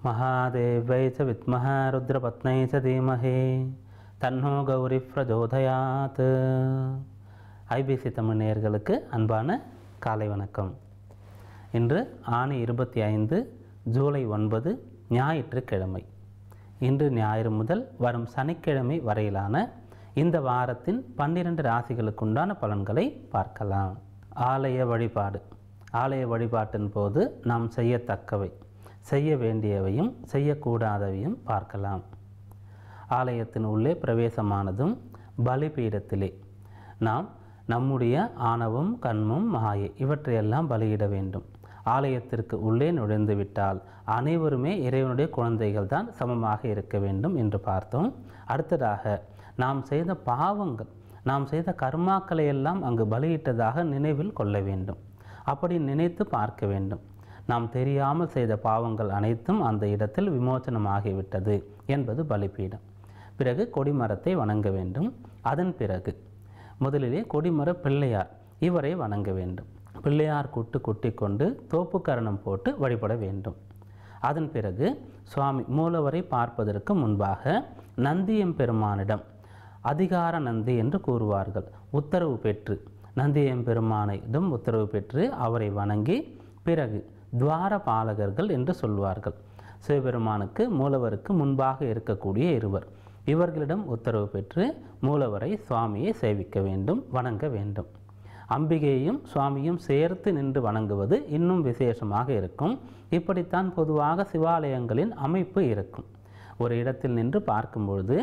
महादेव्यै च विद्मः रुद्रपत्न्यै च धीमहि तन्नो கௌரி பிரஜோதயாத். ஐபிசி தமிழ் நேயர்களுக்கு அன்பான காலை வணக்கம். இன்று ஆணி 25 ஜூலை 9 ஞாயிற்றுக்கிழமை. இன்று ஞாயிறு முதல் வரும் சனிக்கிழமை வரையிலான இந்த வாரத்தின் 12 ராசிகளுக்குண்டான பலன்களை பார்க்கலாம். ஆலய வழிபாடு. ஆலய வழிபாட்டின் போது நாம் செய்யத்தக்கவை, செய்ய வேண்டியவையும் செய்யக்கூடாதவையும் பார்க்கலாம். ஆலயத்தின் உள்ளே பிரவேசமானதும் பலிபீடத்திலே நாம் நம்முடைய ஆணவம், கண்மம், மாயை இவற்றையெல்லாம் பலியிட வேண்டும். ஆலயத்திற்கு உள்ளே நுழைந்து விட்டால் அனைவருமே இறைவனுடைய குழந்தைகள் தான், சமமாக இருக்க வேண்டும் என்று பார்த்தோம். அடுத்ததாக நாம் செய்த பாவங்கள், நாம் செய்த கர்மாக்களை எல்லாம் அங்கு பலியிட்டதாக நினைவில் கொள்ள வேண்டும். அப்படி நினைத்து பார்க்க வேண்டும். நாம் தெரியாமல் செய்த பாவங்கள் அனைத்தும் அந்த இடத்தில் விமோச்சனமாகிவிட்டது என்பது பலிபீடம். பிறகு கொடிமரத்தை வணங்க வேண்டும். அதன் பிறகு முதலிலே கொடிமர பிள்ளையார், இவரை வணங்க வேண்டும். பிள்ளையார் குட்டி கொண்டு தோப்பு கரணம் போட்டு வழிபட வேண்டும். அதன் பிறகு சுவாமி மூலவரை பார்ப்பதற்கு முன்பாக நந்தியம்பெருமானிடம், அதிகார நந்தி என்று கூறுவார்கள், உத்தரவு பெற்று நந்தியம்பெருமானிடம் உத்தரவு பெற்று அவரை வணங்கி பிறகு துவாரபாலகர்கள் என்று சொல்வார்கள். சிவபெருமானுக்கு மூலவருக்கு முன்பாக இருக்கக்கூடிய இருவர், இவர்களிடம் உத்தரவு பெற்று மூலவரை, சுவாமியை சேவிக்க வேண்டும், வணங்க வேண்டும். அம்பிகையையும் சுவாமியும் சேர்த்து நின்று வணங்குவது இன்னும் விசேஷமாக இருக்கும். இப்படித்தான் பொதுவாக சிவாலயங்களின் அமைப்பு இருக்கும். ஒரு இடத்தில் நின்று பார்க்கும்பொழுது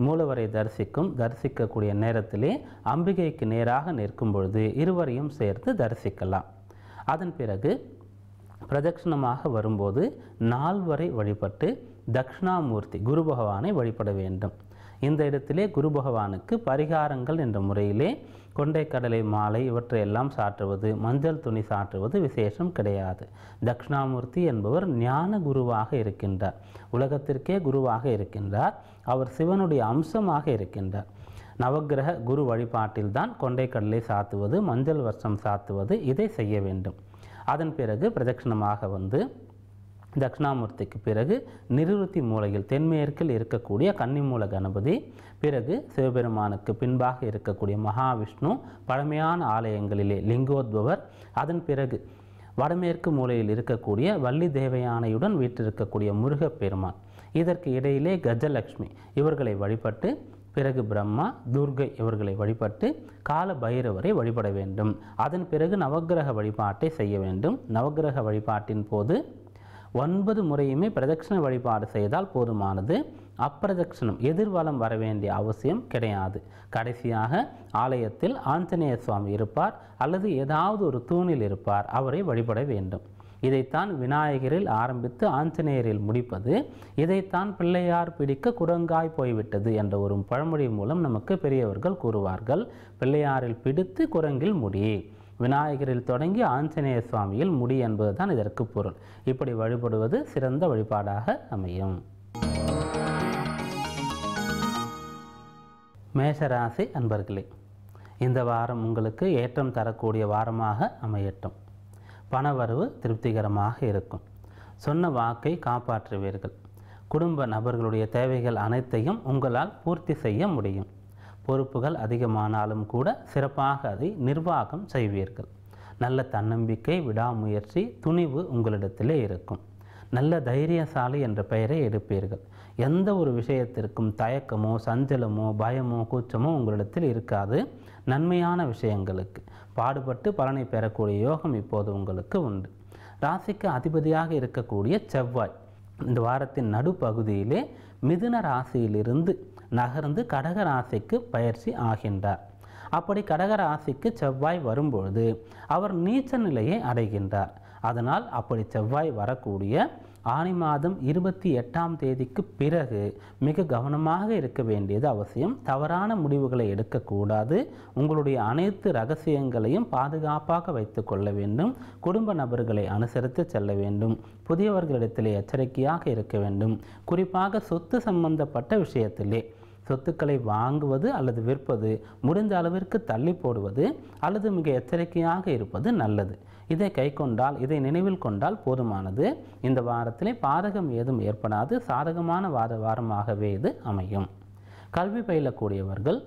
மூலவரை தரிசிக்கக்கூடிய நேரத்திலே அம்பிகைக்கு நேராக நிற்கும் பொழுது இருவரையும் சேர்த்து தரிசிக்கலாம். அதன் பிறகு பிரதட்சிணமாக வரும்போது நால்வரை வழிபட்டு தட்சிணாமூர்த்தி குரு பகவானை வழிபட வேண்டும். இந்த இடத்திலே குரு பகவானுக்கு பரிகாரங்கள் என்ற முறையிலே கொண்டைக்கடலை மாலை இவற்றையெல்லாம் சாற்றுவது, மஞ்சள் துணி சாற்றுவது விசேஷம் கிடையாது. தட்சிணாமூர்த்தி என்பவர் ஞான குருவாக இருக்கின்றார், உலகத்திற்கே குருவாக இருக்கின்றார். அவர் சிவனுடைய அம்சமாக இருக்கின்றார். நவக்கிரக குரு வழிபாட்டில்தான் கொண்டைக்கடலை சாத்துவது, மஞ்சள் வர்ஷம் சாத்துவது, இதை செய்ய வேண்டும். அதன் பிறகு பிரதட்சிணமாக வந்து தட்சிணாமூர்த்திக்கு பிறகு நிருத்தி மூலையில் தென்மேற்கில் இருக்கக்கூடிய கன்னிமூல கணபதி, பிறகு சிவபெருமானுக்கு பின்பாக இருக்கக்கூடிய மகாவிஷ்ணு, பழமையான ஆலயங்களிலே லிங்கோத்பவர், அதன் பிறகு வடமேற்கு மூலையில் இருக்கக்கூடிய வள்ளி தேவயானையுடன் வீற்றிருக்கக்கூடிய முருகப்பெருமான், இதற்கு இடையிலே கஜலட்சுமி இவர்களை வழிபட்டு பிறகு பிரம்மா, துர்கை இவர்களை வழிபட்டு கால பைரவரை வழிபட வேண்டும். அதன் பிறகு நவக்கிரக வழிபாட்டை செய்ய வேண்டும். நவக்கிரக வழிபாட்டின் போது 9 முறையுமே பிரதட்சிண வழிபாடு செய்தால் போதுமானது. அப்பிரதட்சிணம் எதிர்வலம் வர வேண்டிய அவசியம் கிடையாது. கடைசியாக ஆலயத்தில் ஆஞ்சநேய சுவாமி இருப்பார் அல்லது ஏதாவது ஒரு தூணில் இருப்பார், அவரை வழிபட வேண்டும். இதைத்தான் விநாயகரில் ஆரம்பித்து ஆஞ்சநேயரில் முடிப்பது. இதைத்தான் பிள்ளையார் பிடிக்க குரங்காய் போய்விட்டது என்ற ஒரு பழமொழி மூலம் நமக்கு பெரியவர்கள் கூறுவார்கள். பிள்ளையாரில் பிடித்து குரங்கில் முடி, விநாயகரில் தொடங்கி ஆஞ்சநேய சுவாமியில் முடி என்பதுதான் இதற்கு பொருள். இப்படி வழிபடுவது சிறந்த வழிபாடாக அமையும். மேஷராசி அன்பர்களே, இந்த வாரம் உங்களுக்கு ஏற்றம் தரக்கூடிய வாரமாக அமையட்டும். பணவரவு திருப்திகரமாக இருக்கும். சொன்ன வாக்கை காப்பாற்றுவீர்கள். குடும்ப நபர்களுடைய தேவைகள் அனைத்தையும் உங்களால் பூர்த்தி செய்ய முடியும். பொறுப்புகள் அதிகமானாலும் கூட சிறப்பாக அதை நிர்வாகம் செய்வீர்கள். நல்ல தன்னம்பிக்கை, விடாமுயற்சி, துணிவு உங்களிடத்திலே இருக்கும். நல்ல தைரியசாலி என்ற பெயரை எடுப்பீர்கள். எந்த ஒரு விஷயத்திற்கும் தயக்கமோ, சஞ்சலமோ, பயமோ, கூச்சமோ உங்களிடத்தில் இருக்காது. நன்மையான விஷயங்களுக்கு பாடுபட்டு பலனை பெறக்கூடிய யோகம் இப்போது உங்களுக்கு உண்டு. ராசிக்கு அதிபதியாக இருக்கக்கூடிய செவ்வாய் இந்த வாரத்தின் நடுப்பகுதியிலே மிதுன ராசியிலிருந்து நகர்ந்து கடக ராசிக்கு பயிற்சி ஆகின்றார். அப்படி கடக ராசிக்கு செவ்வாய் வரும்பொழுது அவர் நீச்ச நிலையை அடைகின்றார். அதனால் அப்படி செவ்வாய் வரக்கூடிய ஆனி மாதம் 28ஆம் தேதிக்கு பிறகு மிக கவனமாக இருக்க வேண்டியது அவசியம். தவறான முடிவுகளை எடுக்கக்கூடாது. உங்களுடைய அனைத்து ரகசியங்களையும் பாதுகாப்பாக வைத்து கொள்ள வேண்டும். குடும்ப நபர்களை அனுசரித்து செல்ல வேண்டும். புதியவர்களிடத்திலே எச்சரிக்கையாக இருக்க வேண்டும். குறிப்பாக சொத்து சம்பந்தப்பட்ட விஷயத்திலே சொத்துக்களை வாங்குவது அல்லது விற்பது முடிந்த அளவிற்கு தள்ளி போடுவது அல்லது மிக எச்சரிக்கையாக இருப்பது நல்லது. இதை கை கொண்டால், இதை நினைவில் கொண்டால் போதுமானது. இந்த வாரத்திலே பாதகம் ஏதும் ஏற்படாது. சாதகமான வாரமாகவே இது அமையும். கல்வி பயிலக்கூடியவர்கள்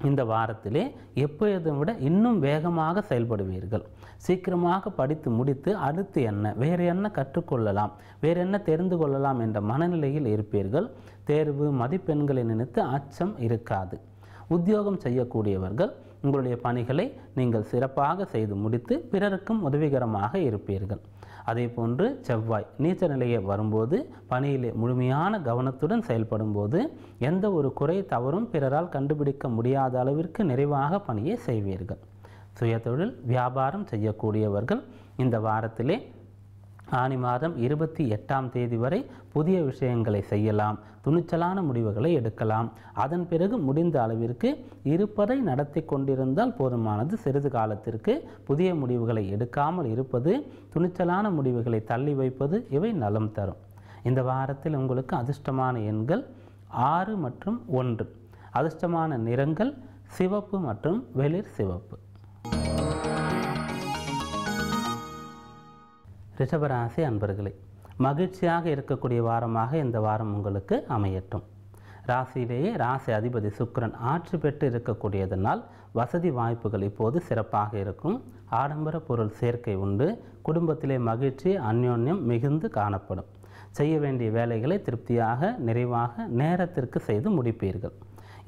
இந்த வாரத்திலே எப்போதை விட இன்னும் வேகமாக செயல்படுவீர்கள். சீக்கிரமாக படித்து முடித்து அடுத்து என்ன, வேறு என்ன கற்றுக்கொள்ளலாம், வேறு என்ன தெரிந்து கொள்ளலாம் என்ற மனநிலையில் இருப்பீர்கள். தேர்வு மதிப்பெண்களை நினைத்து அச்சம் இருக்காது. உத்தியோகம் செய்யக்கூடியவர்கள் உங்களுடைய பணிகளை நீங்கள் சிறப்பாக செய்து முடித்து பிறருக்கும் உதவிகரமாக இருப்பீர்கள். அதே போன்று செவ்வாய் நீச்ச நிலையை வரும்போது பணியிலே முழுமையான கவனத்துடன் செயல்படும் போது எந்த ஒரு குறை தவறும் பிறரால் கண்டுபிடிக்க முடியாத அளவிற்கு நிறைவாக பணியை செய்வீர்கள். சுயதொழில் வியாபாரம் செய்யக்கூடியவர்கள் இந்த வாரத்திலே ஆனி மாதம் 28ஆம் தேதி வரை புதிய விஷயங்களை செய்யலாம். துணிச்சலான முடிவுகளை எடுக்கலாம். அதன் பிறகு முடிந்த அளவிற்கு இருப்பதை நடத்தி கொண்டிருந்தால் போதுமானது. சிறிது காலத்திற்கு புதிய முடிவுகளை எடுக்காமல் இருப்பது, துணிச்சலான முடிவுகளை தள்ளி வைப்பது இவை நலம் தரும். இந்த வாரத்தில் உங்களுக்கு அதிர்ஷ்டமான எண்கள் 6 மற்றும் 1. அதிர்ஷ்டமான நிறங்கள் சிவப்பு மற்றும் வெளிர் சிவப்பு. ரிஷபராசி அன்பர்களே, மகிழ்ச்சியாக இருக்கக்கூடிய வாரமாக இந்த வாரம் உங்களுக்கு அமையட்டும். ராசியிலேயே ராசி அதிபதி சுக்கிரன் ஆட்சி பெற்று இருக்கக்கூடியதனால் வசதி வாய்ப்புகள் இப்போது சிறப்பாக இருக்கும். ஆடம்பர பொருள் சேர்க்கை உண்டு. குடும்பத்திலே மகிழ்ச்சி அந்யோன்யம் மிகுந்து காணப்படும். செய்ய வேண்டிய வேலைகளை திருப்தியாக நிறைவாக நேரத்திற்கு செய்து முடிப்பீர்கள்.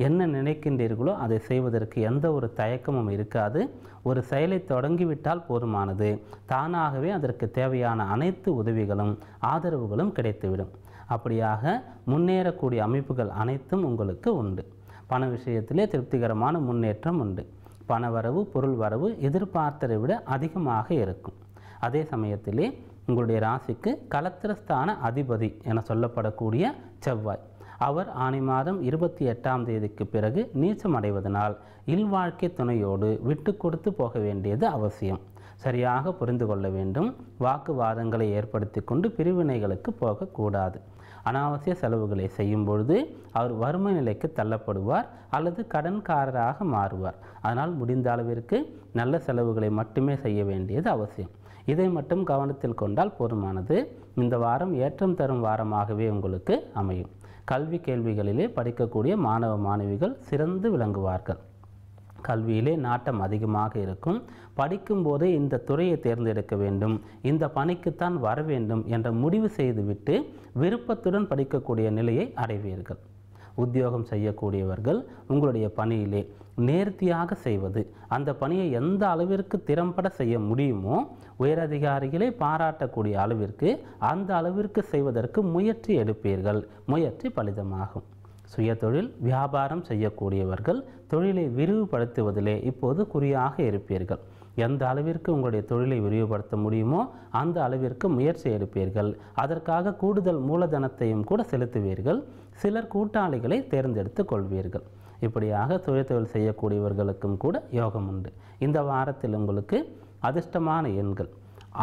என்ன நினைக்கின்றீர்களோ அதை செய்வதற்கு எந்த ஒரு தயக்கமும் இருக்காது. ஒரு செயலை தொடங்கிவிட்டால் போதுமானது. தானாகவே அதற்கு தேவையான அனைத்து உதவிகளும் ஆதரவுகளும் கிடைத்துவிடும். அப்படியாக முன்னேறக்கூடிய அமைப்புகள் அனைத்தும் உங்களுக்கு உண்டு. பண விஷயத்திலே திருப்திகரமான முன்னேற்றம் உண்டு. பணவரவு பொருள் வரவு எதிர்பார்த்ததை விட அதிகமாக இருக்கும். அதே சமயத்திலே உங்களுடைய ராசிக்கு கலத்திரஸ்தான அதிபதி என சொல்லப்படக்கூடிய செவ்வாய், அவர் ஆனி மாதம் 28ஆம் தேதிக்கு பிறகு நீச்சம் அடைவதனால் இல்வாழ்க்கை துணையோடு விட்டு கொடுத்து போக வேண்டியது அவசியம். சரியாக புரிந்து கொள்ள வேண்டும். வாக்குவாதங்களை ஏற்படுத்தி கொண்டு பிரிவினைகளுக்கு போகக்கூடாது. அனாவசிய செலவுகளை செய்யும் பொழுது அவர் வறுமை நிலைக்கு தள்ளப்படுவார் அல்லது கடன்காரராக மாறுவார். அதனால் முடிந்த அளவிற்கு நல்ல செலவுகளை மட்டுமே செய்ய வேண்டியது அவசியம். இதை மட்டும் கவனத்தில் கொண்டால் போதுமானது. இந்த வாரம் ஏற்றம் தரும் வாரமாகவே உங்களுக்கு அமையும். கல்வி கேள்விகளிலே படிக்கக்கூடிய மாணவ மாணவிகள் சிறந்து விளங்குவார்கள். கல்வியிலே நாட்டம் அதிகமாக இருக்கும். படிக்கும் போதே இந்த துறையை தேர்ந்தெடுக்க வேண்டும், இந்த பணிக்குத்தான் வர வேண்டும் என்ற முடிவு செய்துவிட்டு விருப்பத்துடன் படிக்கக்கூடிய நிலையை அடைவீர்கள். உத்தியோகம் செய்யக்கூடியவர்கள் உங்களுடைய பணியிலே நேர்த்தியாக செய்வது, அந்த பணியை எந்த அளவிற்கு திறம்பட செய்ய முடியுமோ உயரதிகாரிகளை பாராட்டக்கூடிய அளவிற்கு அந்த அளவிற்கு செய்வதற்கு முயற்சி எடுப்பீர்கள். முயற்சி பலிதமாகும். சுயதொழில் வியாபாரம் செய்யக்கூடியவர்கள் தொழிலை விரிவுபடுத்துவதிலே இப்போது குறியாக இருப்பீர்கள். எந்த அளவிற்கு உங்களுடைய தொழிலை விரிவுபடுத்த முடியுமோ அந்த அளவிற்கு முயற்சி எடுப்பீர்கள். அதற்காக கூடுதல் மூலதனத்தையும் கூட செலுத்துவீர்கள். சிலர் கூட்டாளிகளை தேர்ந்தெடுத்து கொள்வீர்கள். இப்படியாக சுயதொழில் செய்யக்கூடியவர்களுக்கும் கூட யோகம் உண்டு. இந்த வாரத்தில் உங்களுக்கு அதிர்ஷ்டமான எண்கள்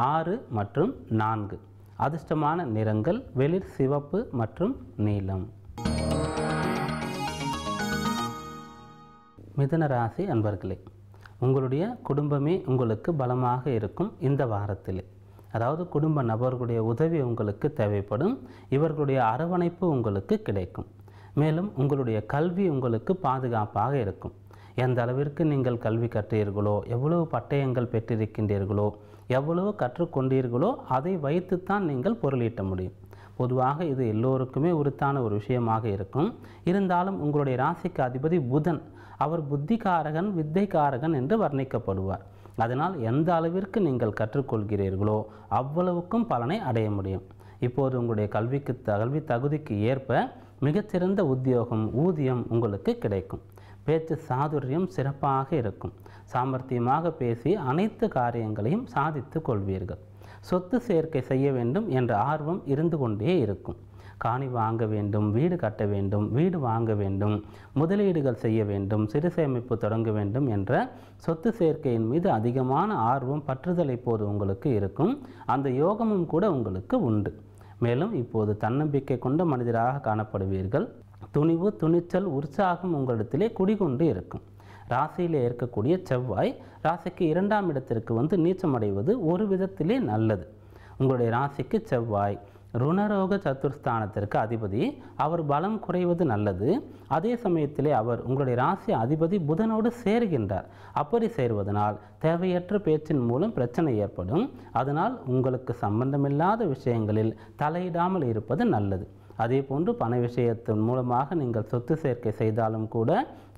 6 மற்றும் 4. அதிர்ஷ்டமான நிறங்கள் வெளிர் சிவப்பு மற்றும் நீலம். மிதுன ராசி அன்பர்களே, உங்களுடைய குடும்பமே உங்களுக்கு பலமாக இருக்கும். இந்த வாரத்தில் அதாவது குடும்ப நபர்களுடைய உதவி உங்களுக்கு தேவைப்படும். இவர்களுடைய அரவணைப்பு உங்களுக்கு கிடைக்கும். மேலும் உங்களுடைய கல்வி உங்களுக்கு பாதுகாப்பாக இருக்கும். எந்த அளவிற்கு நீங்கள் கல்வி கற்றீர்களோ, எவ்வளவு பட்டயங்கள் பெற்றிருக்கின்றீர்களோ, எவ்வளவு கற்றுக்கொண்டீர்களோ அதை வைத்துத்தான் நீங்கள் பொருளீட்ட முடியும். பொதுவாக இது எல்லோருக்குமே உரித்தான ஒரு விஷயமாக இருக்கும். இருந்தாலும் உங்களுடைய ராசிக்கு அதிபதி புதன், அவர் புத்திகாரகன் வித்தைக்காரகன் என்று வர்ணிக்கப்படுவார். அதனால் எந்த அளவிற்கு நீங்கள் கற்றுக்கொள்கிறீர்களோ அவ்வளவுக்கும் பலனை அடைய முடியும். இப்போது உங்களுடைய கல்வி தகுதிக்கு ஏற்ப மிகச்சிறந்த உத்தியோகம் ஊதியம் உங்களுக்கு கிடைக்கும். பேச்சு சாதுரியம் சிறப்பாக இருக்கும். சாமர்த்தியமாக பேசி அனைத்து காரியங்களையும் சாதித்து கொள்வீர்கள். சொத்து சேர்க்கை செய்ய வேண்டும் என்ற ஆர்வம் இருந்து கொண்டே இருக்கும். காணி வாங்க வேண்டும், வீடு கட்ட வேண்டும், வீடு வாங்க வேண்டும், முதலீடுகள் செய்ய வேண்டும், சிறு சேமிப்பு தொடங்க வேண்டும் என்ற சொத்து சேர்க்கையின் மீது அதிகமான ஆர்வம் பற்றுதல் இப்போது உங்களுக்கு இருக்கும். அந்த யோகமும் கூட உங்களுக்கு உண்டு. மேலும் இப்போது தன்னம்பிக்கை கொண்ட மனிதராக காணப்படுவீர்கள். துணிவு, துணிச்சல், உற்சாகம் உங்களிடத்திலே குடிகொண்டு இருக்கும். ராசியிலே இருக்கக்கூடிய செவ்வாய் ராசிக்கு 2ஆம் இடத்திற்கு நீச்சமடைவது ஒரு விதத்திலே நல்லது. உங்களுடைய ராசிக்கு செவ்வாய் ருணரோக சத்துர்ஸ்தானத்திற்கு அதிபதி. அவர் பலம் குறைவது நல்லது. அதே சமயத்திலே அவர் உங்களுடைய ராசி அதிபதி புதனோடு சேருகின்றார். அப்படி சேருவதனால் தேவையற்ற பேச்சின் மூலம் பிரச்சனை ஏற்படும். அதனால் உங்களுக்கு சம்பந்தமில்லாத விஷயங்களில் தலையிடாமல் இருப்பது நல்லது. அதே போன்று பண விஷயத்தின் மூலமாக நீங்கள் சொத்து சேர்க்கை செய்தாலும் கூட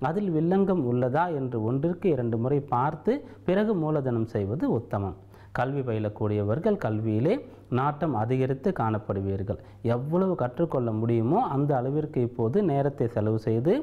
அதில் வில்லங்கம் உள்ளதா என்று 1க்கு 2 முறை பார்த்து பிறகு மூலதனம் செய்வது உத்தமம். கல்வி பயிலக்கூடியவர்கள் கல்வியிலே நாட்டம் அதிகரித்து காணப்படுவீர்கள். எவ்வளவு கற்றுக்கொள்ள முடியுமோ அந்த அளவிற்கு இப்போது நேரத்தை செலவு செய்து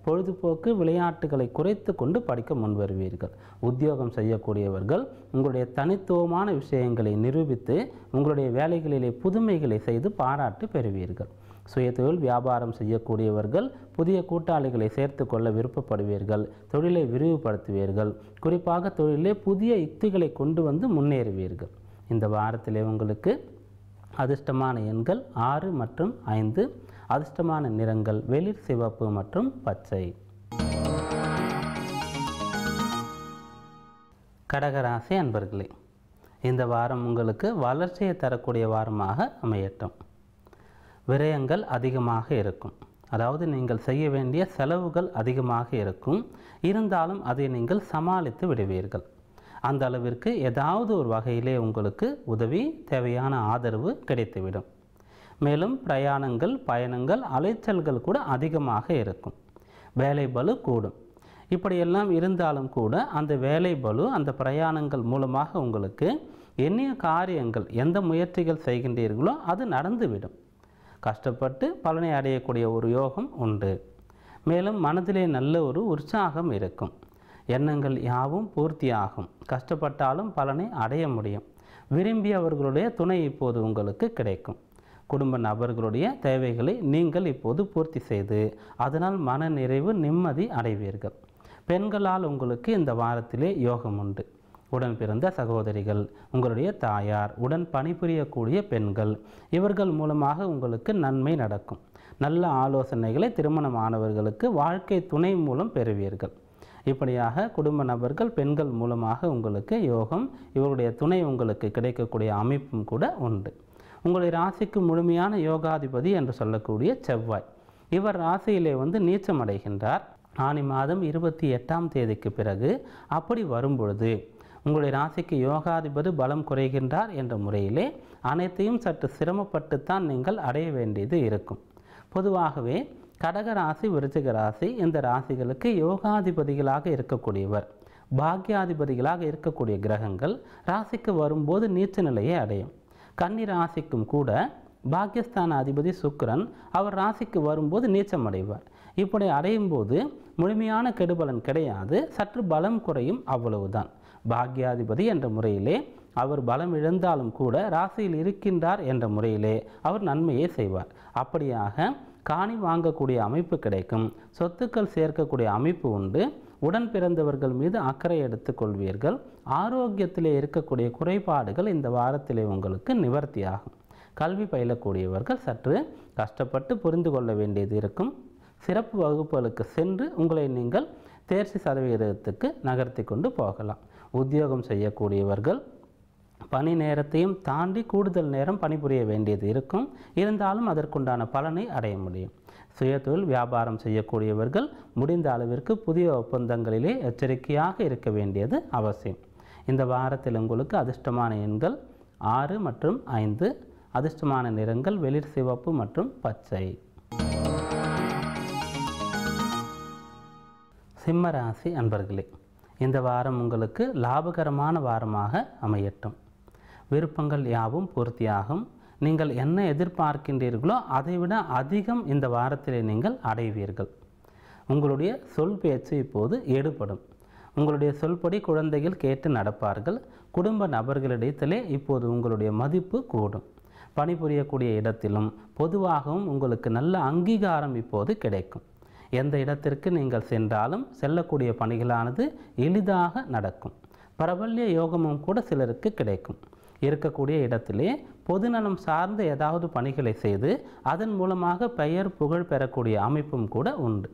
பொழுதுபோக்கு விளையாட்டுகளை குறைத்து கொண்டு படிக்க முன்வருவீர்கள். உத்தியோகம் செய்யக்கூடியவர்கள் உங்களுடைய தனித்துவமான விஷயங்களை நிரூபித்து உங்களுடைய வேலைகளிலே புதுமைகளை செய்து பாராட்டு பெறுவீர்கள். சுயதொழில் வியாபாரம் செய்யக்கூடியவர்கள் புதிய கூட்டாளிகளை சேர்த்து கொள்ள விருப்பப்படுவீர்கள். தொழிலை விரிவுபடுத்துவீர்கள். குறிப்பாக தொழிலே புதிய யுக்திகளை கொண்டு முன்னேறுவீர்கள். இந்த வாரத்திலே உங்களுக்கு அதிர்ஷ்டமான எண்கள் 6 மற்றும் 5. அதிர்ஷ்டமான நிறங்கள் வெளிர் சிவப்பு மற்றும் பச்சை. கடகராசி அன்பர்களே, இந்த வாரம் உங்களுக்கு வளர்ச்சியை தரக்கூடிய வாரமாக அமையட்டும். விரயங்கள் அதிகமாக இருக்கும். அதாவது நீங்கள் செய்ய வேண்டிய செலவுகள் அதிகமாக இருக்கும். இருந்தாலும் அதை நீங்கள் சமாளித்து விடுவீர்கள். அந்த அளவிற்கு ஏதாவது ஒரு வகையிலே உங்களுக்கு உதவி, தேவையான ஆதரவு கிடைத்துவிடும். மேலும் பிரயாணங்கள், பயணங்கள், அலைச்சல்கள் கூட அதிகமாக இருக்கும். வேலை பளு கூடும். இப்படியெல்லாம் இருந்தாலும் கூட அந்த வேலை பளு, அந்த பிரயாணங்கள் மூலமாக உங்களுக்கு எண்ணிய காரியங்கள், எந்த முயற்சிகள் செய்கின்றீர்களோ அது நடந்துவிடும். கஷ்டப்பட்டு பலனை அடையக்கூடிய ஒரு யோகம் உண்டு. மேலும் மனதிலே நல்ல ஒரு உற்சாகம் இருக்கும். எண்ணங்கள் யாவும் பூர்த்தியாகும். கஷ்டப்பட்டாலும் பலனை அடைய முடியும். விரும்பியவர்களுடைய துணை இப்போது உங்களுக்கு கிடைக்கும். குடும்ப நபர்களுடைய தேவைகளை நீங்கள் இப்போது பூர்த்தி செய்து அதனால் மன நிறைவு, நிம்மதி அடைவீர்கள். பெண்களால் உங்களுக்கு இந்த வாரத்திலே யோகம் உண்டு. உடன் பிறந்த சகோதரிகள், உங்களுடைய தாயார், உடன் பணிபுரியக்கூடிய பெண்கள், இவர்கள் மூலமாக உங்களுக்கு நன்மை நடக்கும். நல்ல ஆலோசனைகளை திருமணமானவர்களுக்கு வாழ்க்கை துணை மூலம் பெறுவீர்கள். இப்படியாக குடும்ப நபர்கள், பெண்கள் மூலமாக உங்களுக்கு யோகம், இவருடைய துணை உங்களுக்கு கிடைக்கக்கூடிய அமைப்பும் கூட உண்டு. உங்களுடைய ராசிக்கு முழுமையான யோகாதிபதி என்று சொல்லக்கூடிய செவ்வாய், இவர் ராசியிலே நீச்சம் அடைகின்றார். ஆனி மாதம் 28ஆம் தேதிக்கு பிறகு. அப்படி வரும்பொழுது உங்களுடைய ராசிக்கு யோகாதிபதி பலம் குறைகின்றார் என்ற முறையிலே அனைத்தையும் சற்று சிரமப்பட்டுத்தான் நீங்கள் அடைய வேண்டியது இருக்கும். பொதுவாகவே கடகராசி, விருச்சிக ராசி இந்த ராசிகளுக்கு யோகாதிபதிகளாக இருக்கக்கூடியவர், பாக்யாதிபதிகளாக இருக்கக்கூடிய கிரகங்கள் ராசிக்கு வரும்போது நீச்ச நிலையை அடையும். கன்னி ராசிக்கும் கூட பாக்யஸ்தான அதிபதி சுக்கிரன் அவர் ராசிக்கு வரும்போது நீச்சம் அடைவார். இப்படி அடையும் போது முழுமையான கெடுபலன் கிடையாது, சற்று பலம் குறையும், அவ்வளவுதான். பாக்யாதிபதி என்ற முறையிலே அவர் பலம் இழந்தாலும் கூட ராசியில் இருக்கின்றார் என்ற முறையிலே அவர் நன்மையை செய்வார். அப்படியாக காணி வாங்கக்கூடிய அமைப்பு கிடைக்கும். சொத்துக்கள் சேர்க்கக்கூடிய அமைப்பு உண்டு. உடன் பிறந்தவர்கள் மீது அக்கறை எடுத்துக்கொள்வீர்கள். ஆரோக்கியத்திலே இருக்கக்கூடிய குறைபாடுகள் இந்த வாரத்திலே உங்களுக்கு நிவர்த்தியாகும். கல்வி பயிலக்கூடியவர்கள் சற்று கஷ்டப்பட்டு புரிந்து கொள்ள வேண்டியது இருக்கும். சிறப்பு வகுப்புகளுக்கு சென்று உங்களை நீங்கள் தேர்ச்சி சதவீதத்துக்கு நகர்த்தி கொண்டு போகலாம். உத்தியோகம் செய்யக்கூடியவர்கள் பணி நேரத்தையும் தாண்டி கூடுதல் நேரம் பணிபுரிய வேண்டியது இருக்கும். இருந்தாலும் அதற்குண்டான பலனை அடைய முடியும். சுயதொழில் வியாபாரம் செய்யக்கூடியவர்கள் முடிந்த அளவிற்கு புதிய ஒப்பந்தங்களிலே எச்சரிக்கையாக இருக்க வேண்டியது அவசியம். இந்த வாரத்தில் உங்களுக்கு அதிர்ஷ்டமான எண்கள் 6 மற்றும் 5. அதிர்ஷ்டமான நிறங்கள் வெளிர் சிவப்பு மற்றும் பச்சை. சிம்ம ராசி அன்பர்களே, இந்த வாரம் உங்களுக்கு லாபகரமான வாரமாக அமையட்டும். விருப்பங்கள் யாவும் பூர்த்தியாகும். நீங்கள் என்ன எதிர்பார்க்கின்றீர்களோ அதைவிட அதிகம் இந்த வாரத்திலே நீங்கள் அடைவீர்கள். உங்களுடைய சொல் பேச்சு இப்போது எடுபடும். உங்களுடைய சொல்படி குழந்தைகள் கேட்டு நடப்பார்கள். குடும்ப நபர்களிடத்திலே இப்போது உங்களுடைய மதிப்பு கூடும். பணிபுரியக்கூடிய இடத்திலும் பொதுவாகவும் உங்களுக்கு நல்ல அங்கீகாரம் இப்போது கிடைக்கும். எந்த இடத்திற்கு நீங்கள் சென்றாலும் செல்லக்கூடிய பணிகளானது எளிதாக நடக்கும். பிரபல்ய யோகமும் கூட சிலருக்கு கிடைக்கும். இருக்கக்கூடிய இடத்திலே பொதுநலம் சார்ந்த ஏதாவது பணிகளை செய்து அதன் மூலமாக பெயர் புகழ் பெறக்கூடிய அமைப்பும் கூட உண்டு.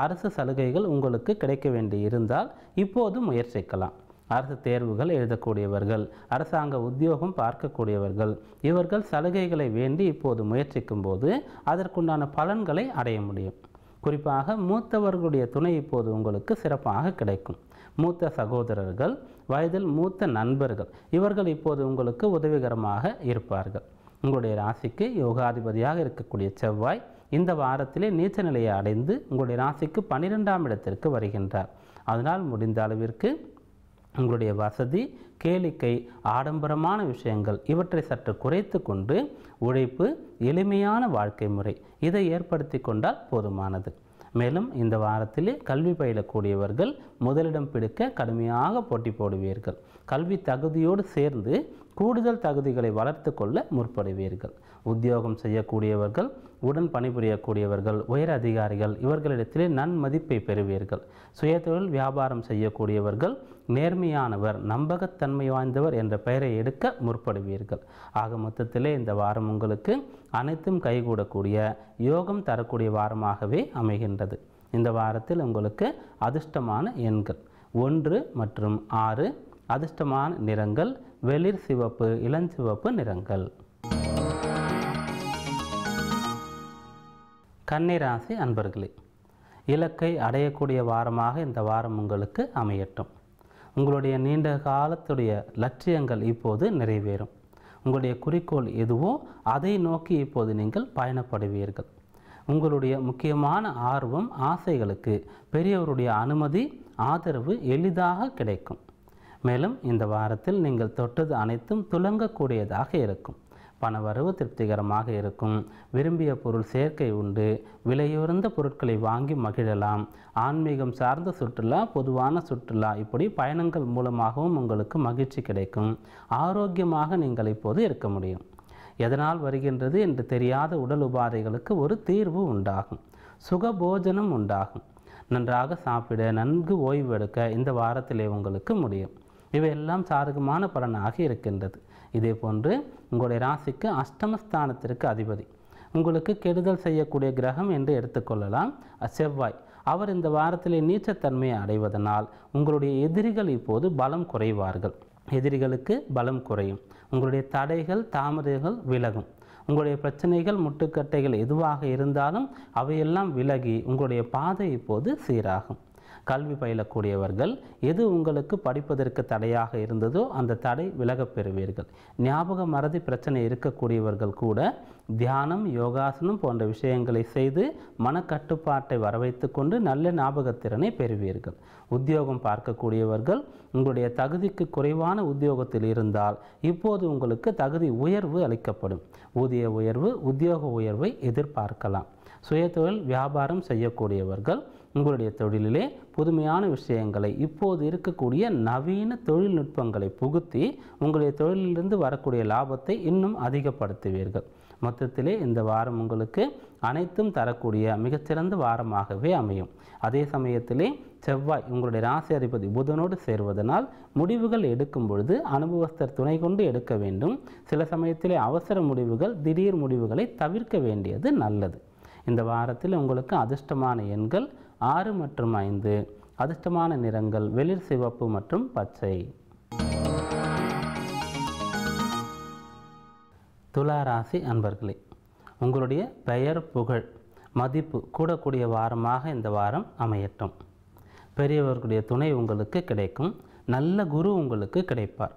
அரசு சலுகைகள் உங்களுக்கு கிடைக்க வேண்டி இருந்தால் இப்போது முயற்சிக்கலாம். அரசு தேர்வுகள் எழுதக்கூடியவர்கள், அரசாங்க உத்தியோகம் பார்க்கக்கூடியவர்கள், இவர்கள் சலுகைகளை வேண்டி இப்போது முயற்சிக்கும் போது அதற்குண்டான பலன்களை அடைய முடியும். குறிப்பாக மூத்தவர்களுடைய துணை இப்போது உங்களுக்கு சிறப்பாக கிடைக்கும். மூத்த சகோதரர்கள், வயதில் மூத்த நண்பர்கள், இவர்கள் இப்போது உங்களுக்கு உதவிகரமாக இருப்பார்கள். உங்களுடைய ராசிக்கு யோகாதிபதியாக இருக்கக்கூடிய செவ்வாய் இந்த வாரத்திலே நீச்ச நிலையை அடைந்து உங்களுடைய ராசிக்கு 12ஆம் இடத்திற்கு வருகின்றார். அதனால் முடிந்த அளவிற்கு உங்களுடைய வசதி, கேளிக்கை, ஆடம்பரமான விஷயங்கள் இவற்றை சற்று குறைத்து கொண்டு உழைப்பு, எளிமையான வாழ்க்கை முறை இதை ஏற்படுத்தி கொண்டால் போதுமானது. மேலும் இந்த வாரத்திலே கல்வி பயிலக்கூடியவர்கள் முதலிடம் பிடிக்க கடுமையாக போட்டி போடுவீர்கள். கல்வி தகுதியோடு சேர்ந்து கூடுதல் தகுதிகளை வளர்த்து கொள்ள முற்படுவீர்கள். உத்தியோகம் செய்யக்கூடியவர்கள், உடன் பணிபுரியக்கூடியவர்கள், உயர் அதிகாரிகள் இவர்களிடத்திலே நன்மதிப்பை பெறுவீர்கள். சுயதொழில் வியாபாரம் செய்யக்கூடியவர்கள் நேர்மையானவர், நம்பகத்தன்மை வாய்ந்தவர் என்ற பெயரை எடுக்க முற்படுவீர்கள். ஆக மொத்தத்திலே இந்த வாரம் உங்களுக்கு அனைத்தும் கைகூடக்கூடிய யோகம் தரக்கூடிய வாரமாகவே அமைகின்றது. இந்த வாரத்தில் உங்களுக்கு அதிர்ஷ்டமான எண்கள் 1 மற்றும் 6, அதிர்ஷ்டமான நிறங்கள் வெளிர் சிவப்பு, இளஞ்சிவப்பு நிறங்கள். கன்னிராசி அன்பர்களே, இலக்கை அடையக்கூடிய வாரமாக இந்த வாரம் உங்களுக்கு அமையட்டும். உங்களுடைய நீண்ட காலத்துடைய லட்சியங்கள் இப்போது நிறைவேறும். உங்களுடைய குறிக்கோள் எதுவோ அதை நோக்கி இப்போது நீங்கள் பயணப்படுவீர்கள். உங்களுடைய முக்கியமான ஆர்வம், ஆசைகளுக்கு பெரியவருடைய அனுமதி, ஆதரவு எளிதாக கிடைக்கும். மேலும் இந்த வாரத்தில் நீங்கள் தொட்டது அனைத்தும் துலங்கக்கூடியதாக இருக்கும். பணவரவு திருப்திகரமாக இருக்கும். விரும்பிய பொருள் சேர்க்கை உண்டு. விலையுயர்ந்த பொருட்களை வாங்கி மகிழலாம். ஆன்மீகம் சார்ந்த சுற்றுலா, பொதுவான சுற்றுலா, இப்படி பயணங்கள் மூலமாகவும் உங்களுக்கு மகிழ்ச்சி கிடைக்கும். ஆரோக்கியமாக நீங்கள் இப்போது இருக்க முடியும். எதனால் வருகின்றது என்று தெரியாத உடல் உபாதைகளுக்கு ஒரு தீர்வு உண்டாகும். சுகபோஜனம் உண்டாகும். நன்றாக சாப்பிட, நன்கு ஓய்வு எடுக்க இந்த வாரத்திலே உங்களுக்கு முடியும். இவையெல்லாம் சாதகமான பலனாக இருக்கின்றது. இதே போன்று உங்களுடைய ராசிக்கு அஷ்டமஸ்தானத்திற்கு அதிபதி, உங்களுக்கு கெடுதல் செய்யக்கூடிய கிரகம் என்று எடுத்துக்கொள்ளலாம் செவ்வாய். அவர் இந்த வாரத்திலே நீச்சத்தன்மையை அடைவதனால் உங்களுடைய எதிரிகள் இப்போது பலம் குறைவார்கள். எதிரிகளுக்கு பலம் குறையும். உங்களுடைய தடைகள், தாமதங்கள் விலகும். உங்களுடைய பிரச்சனைகள், முட்டுக்கட்டைகள் எதுவாக இருந்தாலும் அவையெல்லாம் விலகி உங்களுடைய பாதை இப்போது சீராகும். கல்வி பயிலக்கூடியவர்கள், எது உங்களுக்கு படிப்பதற்கு தடையாக இருந்ததோ அந்த தடை விலகப் பெறுவீர்கள். ஞாபக மறதி பிரச்சனை இருக்கக்கூடியவர்கள் கூட தியானம், யோகாசனம் போன்ற விஷயங்களை செய்து மனக்கட்டுப்பாட்டை வரவைத்து கொண்டு நல்ல ஞாபகத்திறனை பெறுவீர்கள். உத்தியோகம் பார்க்கக்கூடியவர்கள், உங்களுடைய தகுதிக்கு குறைவான உத்தியோகத்தில் இருந்தால் இப்போது உங்களுக்கு தகுதி உயர்வு அளிக்கப்படும். ஊதிய உயர்வு, உத்தியோக உயர்வை எதிர்பார்க்கலாம். சுயதொழில் வியாபாரம் செய்யக்கூடியவர்கள், உங்களுடைய தொழிலிலே புதுமையான விஷயங்களை, இப்போது இருக்கக்கூடிய நவீன தொழில்நுட்பங்களை புகுத்தி உங்களுடைய தொழிலிலிருந்து வரக்கூடிய லாபத்தை இன்னும் அதிகப்படுத்துவீர்கள். மொத்தத்திலே இந்த வாரம் உங்களுக்கு அனைத்தும் தரக்கூடிய மிகச்சிறந்த வாரமாகவே அமையும். அதே சமயத்திலே செவ்வாய் உங்களுடைய ராசி அதிபதி புதனோடு சேர்வதனால் முடிவுகள் எடுக்கும் பொழுது அனுபவஸ்தர் துணை கொண்டு எடுக்க வேண்டும். சில சமயத்திலே அவசர முடிவுகள், திடீர் முடிவுகளை தவிர்க்க வேண்டியது நல்லது. இந்த வாரத்தில் உங்களுக்கு அதிர்ஷ்டமான எண்கள் 6 மற்றும் 5, அதிர்ஷ்டமான நிறங்கள் வெளிர் சிவப்பு மற்றும் பச்சை. துலா ராசி அன்பர்களே, உங்களுடைய பெயர், புகழ், மதிப்பு கூடக்கூடிய வாரமாக இந்த வாரம் அமையட்டும். பெரியவர்களுடைய துணை உங்களுக்கு கிடைக்கும். நல்ல குரு உங்களுக்கு கிடைப்பார்.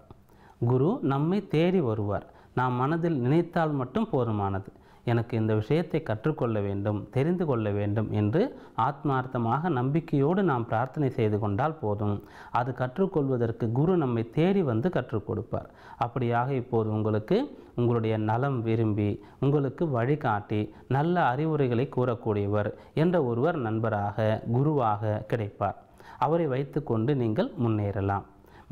குரு நம்மை தேடி வருவார். நாம் மனதில் நினைத்தால் மட்டும் போதுமானது. எனக்கு இந்த விஷயத்தை கற்றுக்கொள்ள வேண்டும், தெரிந்து கொள்ள வேண்டும் என்று ஆத்மார்த்தமாக நம்பிக்கையோடு நாம் பிரார்த்தனை செய்து கொண்டால் போதும். அது கற்றுக்கொள்வதற்கு குரு நம்மை தேடி வந்து கற்றுக் கொடுப்பார். அப்படியாக இப்போது உங்களுக்கு உங்களுடைய நலம் விரும்பி உங்களுக்கு வழிகாட்டி நல்ல அறிவுரைகளை கூறக்கூடியவர் என்ற ஒருவர் நண்பராக குருவாக கிடைப்பார். அவரை வைத்துக்கொண்டு நீங்கள் முன்னேறலாம்.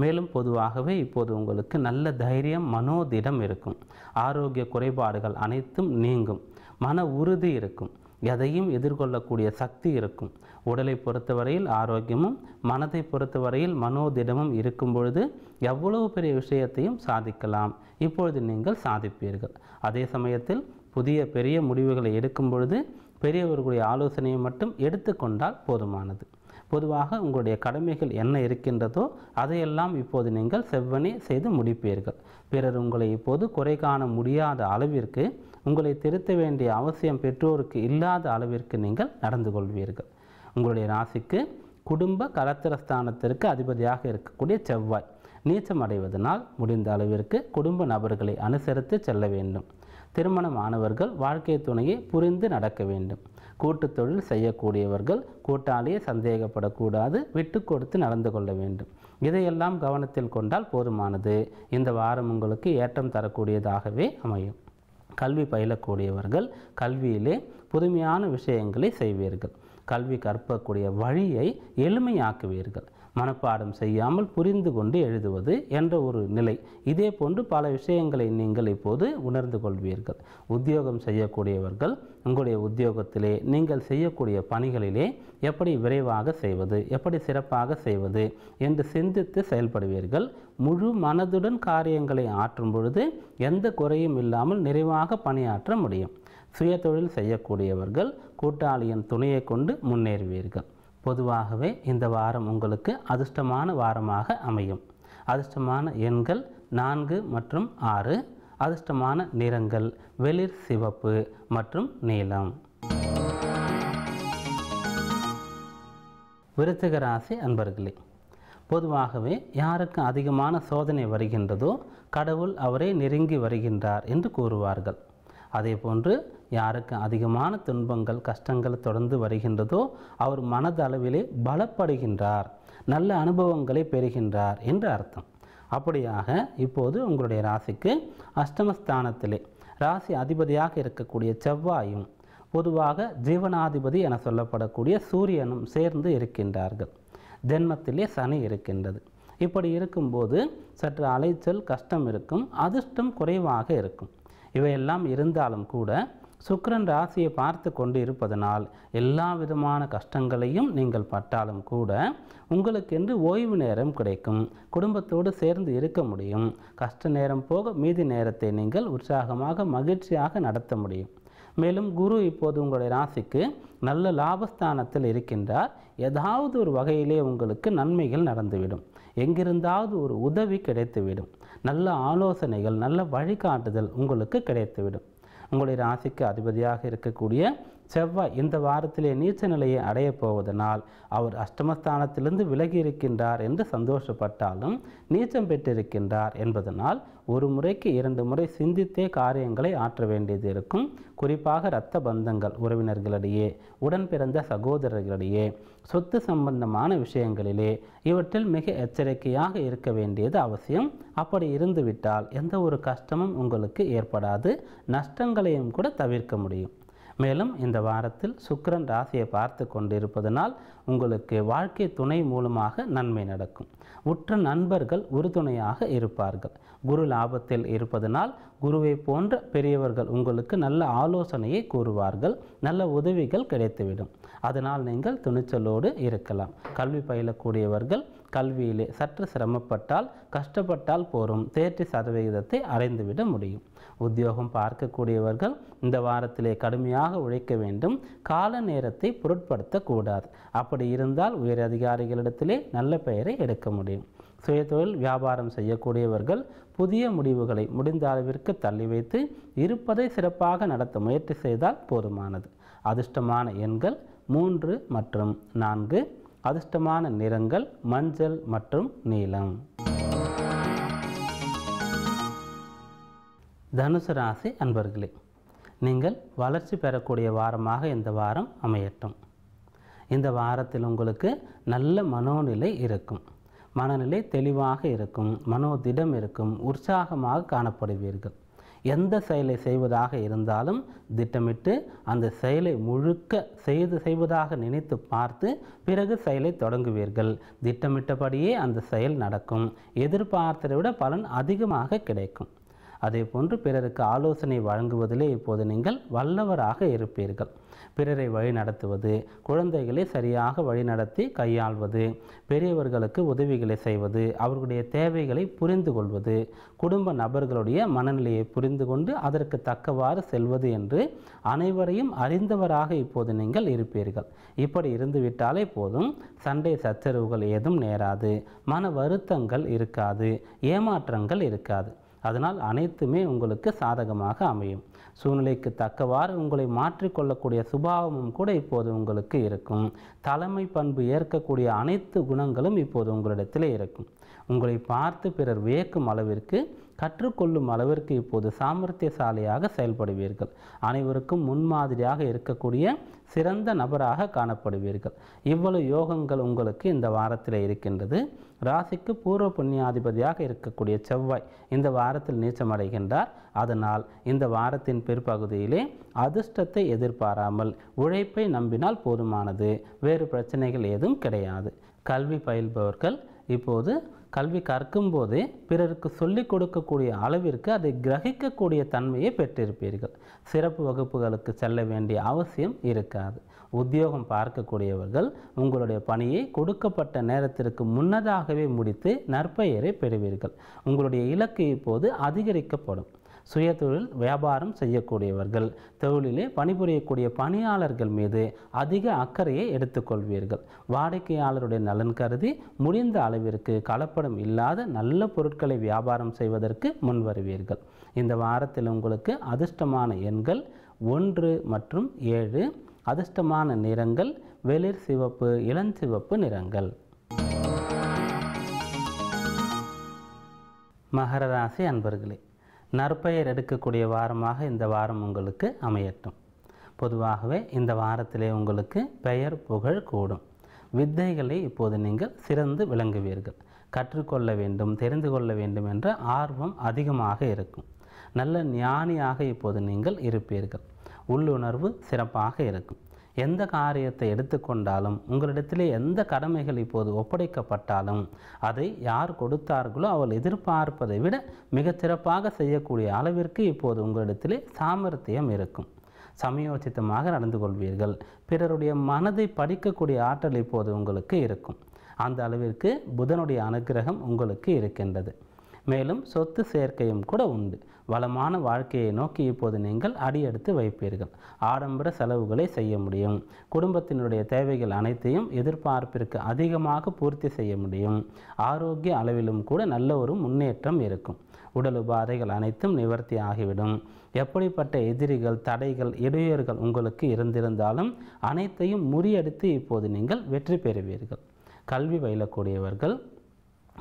மேலும் பொதுவாகவே இப்போது உங்களுக்கு நல்ல தைரியம், மனோதிடம் இருக்கும். ஆரோக்கிய குறைபாடுகள் அனைத்தும் நீங்கும். மன உறுதி இருக்கும். எதையும் எதிர்கொள்ளக்கூடிய சக்தி இருக்கும். உடலை பொறுத்தவரையில் ஆரோக்கியமும் மனதை பொறுத்தவரையில் மனோதிடமும் இருக்கும் பொழுது எவ்வளவு பெரிய விஷயத்தையும் சாதிக்கலாம். இப்பொழுது நீங்கள் சாதிப்பீர்கள். அதே சமயத்தில் புதிய பெரிய முடிவுகளை எடுக்கும் பொழுது பெரியவர்களுடைய ஆலோசனையை மட்டும் எடுத்துக்கொண்டால் போதுமானது. பொதுவாக உங்களுடைய கடமைகள் என்ன இருக்கின்றதோ அதையெல்லாம் இப்போது நீங்கள் செவ்வனே செய்து முடிப்பீர்கள். பிறர் உங்களை இப்போது குறை காண முடியாத அளவிற்கு, உங்களை திருத்த வேண்டிய அவசியம் பெற்றோருக்கு இல்லாத அளவிற்கு நீங்கள் நடந்து கொள்வீர்கள். உங்களுடைய ராசிக்கு குடும்ப கலத்திரஸ்தானத்திற்கு அதிபதியாக இருக்கக்கூடிய செவ்வாய் நீச்சம் அடைவதனால் முடிந்த அளவிற்கு குடும்ப நபர்களை அனுசரித்து செல்ல வேண்டும். திருமணமானவர்கள் வாழ்க்கை துணையை புரிந்து நடக்க வேண்டும். கூட்டு தொழில் செய்யக்கூடியவர்கள் கூட்டாளியை சந்தேகப்படக்கூடாது, விட்டு கொடுத்து நடந்து கொள்ள வேண்டும். இதையெல்லாம் கவனத்தில் கொண்டால் போதுமானது. இந்த வாரம் உங்களுக்கு ஏற்றம் தரக்கூடியதாகவே அமையும். கல்வி பயிலக்கூடியவர்கள் கல்வியிலே புதுமையான விஷயங்களை செய்வீர்கள். கல்வி கற்பக்கூடிய வழியை எளிமையாக்குவீர்கள். மனப்பாடம் செய்யாமல் புரிந்து கொண்டு எழுதுவது என்ற ஒரு நிலை. இதே போன்று பல விஷயங்களை நீங்கள் இப்போது உணர்ந்து கொள்வீர்கள். உத்தியோகம் செய்யக்கூடியவர்கள் உங்களுடைய உத்தியோகத்திலே நீங்கள் செய்யக்கூடிய பணிகளிலே எப்படி விரைவாக செய்வது, எப்படி சிறப்பாக செய்வது என்று சிந்தித்து செயல்படுவீர்கள். முழு மனதுடன் காரியங்களை ஆற்றும் பொழுது எந்த குறையும் இல்லாமல் நிறைவாக பணியாற்ற முடியும். சுய தொழில் செய்யக்கூடியவர்கள் கூட்டாளியின் துணையை கொண்டு முன்னேறுவீர்கள். பொதுவாகவே இந்த வாரம் உங்களுக்கு அதிர்ஷ்டமான வாரமாக அமையும். அதிர்ஷ்டமான எண்கள் 4 மற்றும் 6. அதிர்ஷ்டமான நிறங்கள் வெளிர் சிவப்பு மற்றும் நீலம். விருச்சிக ராசி அன்பர்களே, பொதுவாகவே யாருக்கு அதிகமான சோதனை வருகின்றதோ கடவுள் அவரை நெருங்கி வருகின்றார் என்று கூறுவார்கள். அதே போன்று யாருக்கு அதிகமான துன்பங்கள் கஷ்டங்கள் தொடர்ந்து வருகின்றதோ அவர் மனதளவிலே பலப்படுகின்றார், நல்ல அனுபவங்களை பெறுகின்றார் என்று அர்த்தம். அப்படியாக இப்போது உங்களுடைய ராசிக்கு அஷ்டமஸ்தானத்திலே ராசி அதிபதியாக இருக்கக்கூடிய செவ்வாயும் பொதுவாக ஜீவனாதிபதி என சொல்லப்படக்கூடிய சூரியனும் சேர்ந்து இருக்கின்றார்கள். ஜென்மத்திலே சனி இருக்கின்றது. இப்படி இருக்கும்போது சற்று அலைச்சல் கஷ்டம் இருக்கும், அதிர்ஷ்டம் குறைவாக இருக்கும். இவையெல்லாம் இருந்தாலும் கூட சுக்கிரன் ராசியை பார்த்து கொண்டு இருப்பதனால் எல்லா விதமான கஷ்டங்களையும் நீங்கள் பட்டாலும் கூட உங்களுக்கென்று ஓய்வு நேரம் கிடைக்கும். குடும்பத்தோடு சேர்ந்து இருக்க முடியும். கஷ்ட நேரம் போக மீதி நேரத்தை நீங்கள் உற்சாகமாக மகிழ்ச்சியாக நடத்த முடியும். மேலும் குரு இப்போது உங்களுடைய ராசிக்கு நல்ல லாபஸ்தானத்தில் இருக்கின்றார். ஏதாவது ஒரு வகையிலே உங்களுக்கு நன்மைகள் நடந்துவிடும். எங்கிருந்தாவது ஒரு உதவி கிடைத்துவிடும். நல்ல ஆலோசனைகள், நல்ல வழிகாட்டுதல் உங்களுக்கு கிடைத்துவிடும். உங்களுடைய ராசிக்கு அதிபதியாக இருக்கக்கூடிய செவ்வாய் இந்த வாரத்திலே நீச்ச நிலையை அடையப் போவதனால் அவர் அஷ்டமஸ்தானத்திலிருந்து விலகி இருக்கின்றார் என்று சந்தோஷப்பட்டாலும் நீச்சம் பெற்றிருக்கின்றார் என்பதனால் ஒரு முறைக்கு 2 முறை சிந்தித்தே காரியங்களை ஆற்ற வேண்டியது இருக்கும். குறிப்பாக இரத்த பந்தங்கள், உறவினர்களிடையே, உடன் பிறந்த சகோதரர்களிடையே, சொத்து சம்பந்தமான விஷயங்களிலே இவற்றில் மிக எச்சரிக்கையாக இருக்க வேண்டியது அவசியம். அப்படி இருந்துவிட்டால் எந்த ஒரு கஷ்டமும் உங்களுக்கு ஏற்படாது, நஷ்டங்களையும் கூட தவிர்க்க முடியும். மேலும் இந்த வாரத்தில் சுக்கிரன் ராசியை பார்த்து கொண்டிருப்பதனால் உங்களுக்கு வாழ்க்கை துணை மூலமாக நன்மை நடக்கும். உற்ற நண்பர்கள் உறுதுணையாக இருப்பார்கள். குரு லாபத்தில் இருப்பதனால் குருவை போன்ற பெரியவர்கள் உங்களுக்கு நல்ல ஆலோசனையை கூறுவார்கள். நல்ல உதவிகள் கிடைத்துவிடும். அதனால் நீங்கள் துணிச்சலோடு இருக்கலாம். கல்வி பயிலக்கூடியவர்கள் கல்வியிலே சற்று சிரமப்பட்டால், கஷ்டப்பட்டால் போரும், தேர்ச்சி சதவிகிதத்தை அடைந்துவிட முடியும். உத்தியோகம் பார்க்கக்கூடியவர்கள் இந்த வாரத்திலே கடுமையாக உழைக்க வேண்டும். கால நேரத்தை பொருட்படுத்தக்கூடாது. அப்படி இருந்தால் உயர் அதிகாரிகளிடத்திலே நல்ல பெயரை எடுக்க முடியும். சுயதொழில் வியாபாரம் செய்யக்கூடியவர்கள் புதிய முடிவுகளை முடிந்த அளவிற்கு தள்ளி வைத்து இருப்பதை சிறப்பாக நடத்த முயற்சி செய்தால் போதுமானது. அதிர்ஷ்டமான எண்கள் 3 மற்றும் 4. அதிர்ஷ்டமான நிறங்கள் மஞ்சள் மற்றும் நீலம். தனுசு ராசி அன்பர்களே, நீங்கள் வளர்ச்சி பெறக்கூடிய வாரமாக இந்த வாரம் அமையட்டும். இந்த வாரத்தில் உங்களுக்கு நல்ல மனோநிலை இருக்கும். மனநிலை தெளிவாக இருக்கும். மனோதிடம் இருக்கும். உற்சாகமாக காணப்படுவீர்கள். எந்த செயலை செய்வதாக இருந்தாலும் திட்டமிட்டு அந்த செயலை முழுக்க செய்வதாக நினைத்து பார்த்து பிறகு செயலை தொடங்குவீர்கள். திட்டமிட்டபடியே அந்த செயல் நடக்கும். எதிர்பார்த்ததை விட பலன் அதிகமாக கிடைக்கும். அதே போன்று பிறருக்கு ஆலோசனை வழங்குவதிலே இப்போது நீங்கள் வல்லவராக இருப்பீர்கள். பிறரை வழிநடத்துவது, குழந்தைகளை சரியாக வழிநடத்தி கையாள்வது, பெரியவர்களுக்கு உதவிகளை செய்வது, அவர்களுடைய தேவைகளை புரிந்து கொள்வது, குடும்ப நபர்களுடைய மனநிலையை புரிந்து கொண்டு அதற்கு தக்கவாறு செல்வது என்று அனைவரையும் அறிந்தவராக இப்போது நீங்கள் இருப்பீர்கள். இப்படி இருந்துவிட்டாலே போதும், சண்டை சச்சரவுகள் ஏதும் நேராது, மன வருத்தங்கள் இருக்காது, ஏமாற்றங்கள் இருக்காது. அதனால் அனைத்துமே உங்களுக்கு சாதகமாக அமையும். சூழ்நிலைக்கு தக்கவாறு உங்களை மாற்றிக்கொள்ளக்கூடிய சுபாவமும் கூட இப்போது உங்களுக்கு இருக்கும். தலைமை பண்பு ஏற்கக்கூடிய அனைத்து குணங்களும் இப்போது உங்களிடத்தில் இருக்கும். உங்களை பார்த்து பிறர் வியக்கும் அளவிற்கு, கற்றுக்கொள்ளும் அளவிற்கு இப்போது சாமர்த்தியசாலியாக செயல்படுவீர்கள். அனைவருக்கும் முன்மாதிரியாக இருக்கக்கூடிய சிறந்த நபராக காணப்படுவீர்கள். இவ்வளவு யோகங்கள் உங்களுக்கு இந்த வாரத்தில் இருக்கின்றது. ராசிக்கு பூர்வ புண்ணியாதிபதியாக இருக்கக்கூடிய செவ்வாய் இந்த வாரத்தில் நீச்சமடைகின்றார். அதனால் இந்த வாரத்தின் பிற்பகுதியிலே அதிர்ஷ்டத்தை எதிர்பாராமல் உழைப்பை நம்பினால் போதுமானது. வேறு பிரச்சனைகள் ஏதும் கிடையாது. கல்வி பயில்பவர்கள் இப்போது கல்வி கற்கும் போதே பிறருக்கு சொல்லிக் கொடுக்கக்கூடிய அளவிற்கு அதை கிரகிக்கக்கூடிய தன்மையை பெற்றிருப்பீர்கள். சிறப்பு வகுப்புகளுக்கு செல்ல வேண்டிய அவசியம் இருக்காது. உத்தியோகம் பார்க்கக்கூடியவர்கள் உங்களுடைய பணியை கொடுக்கப்பட்ட நேரத்திற்கு முன்னதாகவே முடித்து நற்பெயரை பெறுவீர்கள். உங்களுடைய இலக்கு இப்போது அதிகரிக்கப்படும். சுயதொழில் வியாபாரம் செய்யக்கூடியவர்கள், தொழிலிலே பணிபுரியக்கூடிய பணியாளர்கள் மீது அதிக அக்கறையை எடுத்துக்கொள்வீர்கள். வாடிக்கையாளருடைய நலன் கருதி முடிந்த அளவிற்கு கலப்படம் இல்லாத நல்ல பொருட்களை வியாபாரம் செய்வதற்கு முன்வருவீர்கள். இந்த வாரத்தில் உங்களுக்கு அதிர்ஷ்டமான எண்கள் 1 மற்றும் 7. அதிர்ஷ்டமான நிறங்கள் வெளிர் சிவப்பு, இளஞ்சிவப்பு நிறங்கள். மகர ராசி அன்பர்களே, நற்பெயர் எடுக்கக்கூடிய வாரமாக இந்த வாரம் உங்களுக்கு அமையட்டும். பொதுவாகவே இந்த வாரத்திலே உங்களுக்கு பெயர் புகழ் கூடும். வித்தைகளை இப்போது நீங்கள் சிறந்து விளங்குவீர்கள். கற்றுக்கொள்ள வேண்டும், தெரிந்து கொள்ள வேண்டும் என்ற ஆர்வம் அதிகமாக இருக்கும். நல்ல ஞானியாக இப்போது நீங்கள் இருப்பீர்கள். உள்ளுணர்வு சிறப்பாக இருக்கும். எந்த காரியத்தை எடுத்துக்கொண்டாலும், உங்களிடத்திலே எந்த கடமைகள் இப்போது ஒப்படைக்கப்பட்டாலும் அதை யார் கொடுத்தார்களோ அவள் எதிர்பார்ப்பதை விட மிகச்சிறப்பாக செய்யக்கூடிய அளவிற்கு இப்போது உங்களிடத்திலே சாமர்த்தியம் இருக்கும். சமயோசித்தமாக நடந்து கொள்வீர்கள். பிறருடைய மனதை படிக்கக்கூடிய ஆற்றல் இப்போது உங்களுக்கு இருக்கும். அந்த அளவிற்கு புதனுடைய அனுக்கிரகம் உங்களுக்கு இருக்கின்றது. மேலும் சொத்து சேர்க்கையும் கூட உண்டு. வளமான வாழ்க்கையை நோக்கி இப்போது நீங்கள் அடியெடுத்து வைப்பீர்கள். ஆடம்பர செலவுகளை செய்ய முடியும். குடும்பத்தினுடைய தேவைகள் அனைத்தையும் எதிர்பார்ப்பிற்கு அதிகமாக பூர்த்தி செய்ய முடியும். ஆரோக்கிய அளவிலும் கூட நல்ல ஒரு முன்னேற்றம் இருக்கும். உடல் உபாதைகள் அனைத்தும் நிவர்த்தி ஆகிவிடும். எப்படிப்பட்ட எதிரிகள், தடைகள், இடையூறுகள் உங்களுக்கு இருந்திருந்தாலும் அனைத்தையும் முறியடித்து இப்போது நீங்கள் வெற்றி பெறுவீர்கள். கல்வி பயிலக்கூடியவர்கள்